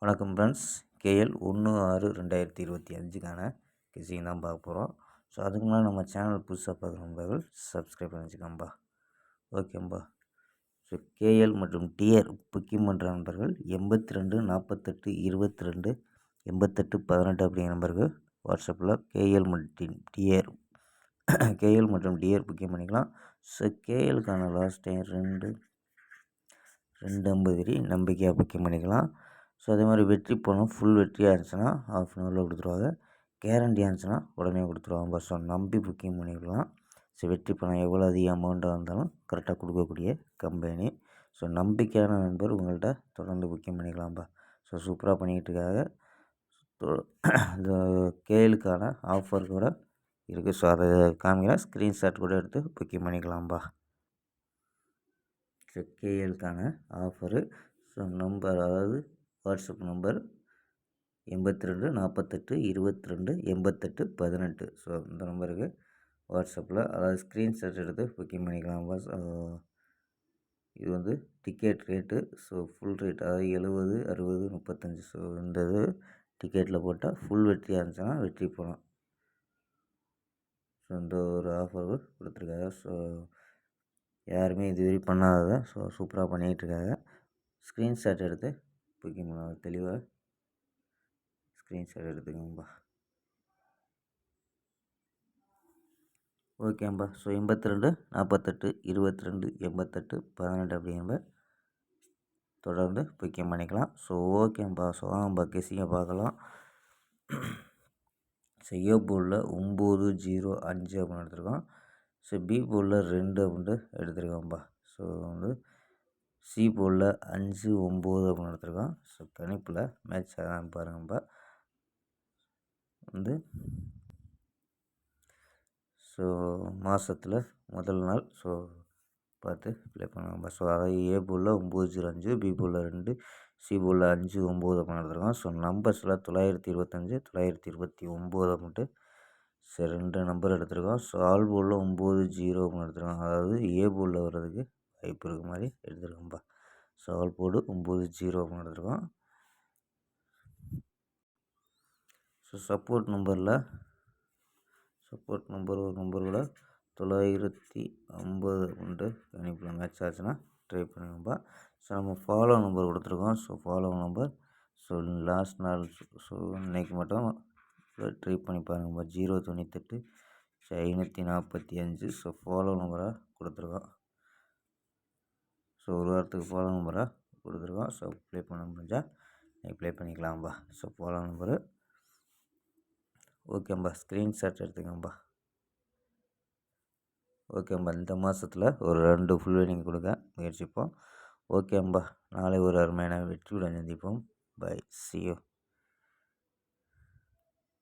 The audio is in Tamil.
வணக்கம் ஃப்ரெண்ட்ஸ். கேஎல் 1/6/2025க்கான கிசிங் தான் பார்க்க போகிறோம். ஸோ அதுக்கு முன்னாடி நம்ம சேனல் புதுசாக பார்க்குற நண்பர்கள் சப்ஸ்கிரைப் பண்ணி வச்சுக்கோம்பா. ஓகேம்பா. ஸோ கேஎல் மற்றும் டிஆர் புக்கிங் பண்ணுற நண்பர்கள் 82 48 22 88 18 அப்படிங்கிற நம்பருக்கு வாட்ஸ்அப்பில் கேஎல் மற்றும் டிஆர் புக்கிங் பண்ணிக்கலாம். ஸோ கேஎலுக்கான லாஸ்ட் டைம் 2 நம்பிக்கையாக புக்கிங் பண்ணிக்கலாம். ஸோ அதே மாதிரி வெற்றி பணம் ஃபுல் வெற்றியாக இருந்துச்சுன்னா ½ அன் ஹவரில் கொடுத்துருவாங்க. கேரண்டியாக இருந்துச்சுன்னா உடனே கொடுத்துருவாங்க. ஸோ நம்பி புக்கிங் பண்ணிக்கலாம். ஸோ வெற்றி பணம் எவ்வளோ அதிக அமௌண்ட்டாக இருந்தாலும் கரெக்டாக கொடுக்கக்கூடிய கம்பெனி. ஸோ நம்பிக்கையான நண்பர் உங்கள்கிட்ட தொடர்ந்து புக்கிங் பண்ணிக்கலாம்ப்பா. ஸோ சூப்பராக பண்ணிக்கிட்டு இந்த கேஎலுக்கான ஆஃபர் கூட இருக்குது. ஸோ அதை காமிக்கிறேன், ஸ்க்ரீன்ஷாட் கூட எடுத்து புக்கிங் பண்ணிக்கலாம்ப்பா. ஸோ கேஎலுக்கான ஆஃபரு. ஸோ நம்பர், அதாவது வாட்ஸ்அப் நம்பர் 82 48 22 88 18. ஸோ இந்த நம்பருக்கு வாட்ஸ்அப்பில், அதாவது ஸ்க்ரீன்ஷாட் எடுத்து புக்கிங் பண்ணிக்கலாம்ப்பா. இது வந்து ticket rate. So full rate, அதாவது 70 60 35. ஸோ இந்த இது டிக்கெட்டில் போட்டால் ஃபுல் வெற்றியாக இருந்துச்சுன்னா வெற்றி போகலாம். ஸோ இந்த ஒரு ஆஃபர் கொடுத்துருக்காங்க. ஸோ யாருமே இதுவரை பண்ணாததை ஸோ சூப்பராக பண்ணிகிட்ருக்காங்க. ஸ்க்ரீன்ஷாட் எடுத்து புக்கிங் பண்ணுவாங்க. தெளிவாக ஸ்க்ரீன்ஷாட் எடுத்துக்கோங்கப்பா. ஓகேம்பா. ஸோ 82 48 22 88 18 அப்படிங்கிற தொடர்ந்து புக்கிங் பண்ணிக்கலாம். ஸோ ஓகேம்பா. ஸோ வாங்கப்பா கெஸிங்கை பார்க்கலாம். ஸோ ஏ போர்டில் 905 அப்படின்னு எடுத்துருக்கோம். ஸோ பி போர்டில் 2 அப்படின்ட்டு எடுத்துருக்கோம்ப்பா. ஸோ வந்து சி போர்டில் 5 9 அப்படின்னு எடுத்துருக்கோம். ஸோ கணிப்பில் மேட்ச் ஆகாமல் பாருங்கப்பா. வந்து ஸோ மாதத்தில் முதல் நாள் ஸோ பார்த்து ப்ளே பண்ணுங்கப்பா. ஸோ அதாவது ஏ போர்டில் 905, பி போர்டில் 2, சி போர்டில் 5 9 அப்படின்னு எடுத்துருக்கோம். ஸோ நம்பர்ஸில் 925 929 அப்படின்ட்டு ஸோ 2 நம்பர் எடுத்துருக்கோம். ஸோ ஆல் போர்டில் 90 அப்படின்னு எடுத்துருக்கோம். அதாவது ஏ போர்டில் வர்றதுக்கு வாய்ப்பு இருக்க மாதிரி எடுத்துருக்கோம்ப்பா. ஸோ ஆல் போர்டு 90 அப்படின்னு எடுத்துருக்கோம். ஸோ சப்போர்ட் நம்பர் ஒரு நம்பர் கூட 950 அப்படின்ட்டு கணிப்பில் மேட்ச் ஆச்சுன்னா ட்ரை பண்ணுங்கப்பா. ஸோ நம்ம ஃபாலோ நம்பர் கொடுத்துருக்கோம். So follow number so last நாள் ஸோ இன்றைக்கி மட்டும் ட்ரை பண்ணி பாருங்கப்பா. 098 ஸோ 545. ஸோ ஃபாலோ நம்பராக கொடுத்துருக்கோம். ஸோ ஒரு வாரத்துக்கு ஃபாலோ நம்பராக கொடுத்துருக்கோம். ஸோ ப்ளே பண்ண முடிஞ்சால் நீங்கள் ப்ளே பண்ணிக்கலாம்ப்பா. ஸோ ஃபாலோ நம்பரு ஓகேம்பா. ஸ்க்ரீன்ஷாட் எடுத்துக்கோம்பா. ஓகேம்பா. இந்த மாதத்தில் ஒரு 2 ஃபுல் வின்னிங் கொடுக்க முயற்சிப்போம். ஓகேம்பா. நாளை ஒரு அருமையான வெற்றியுடன் சந்திப்போம். பை. See you.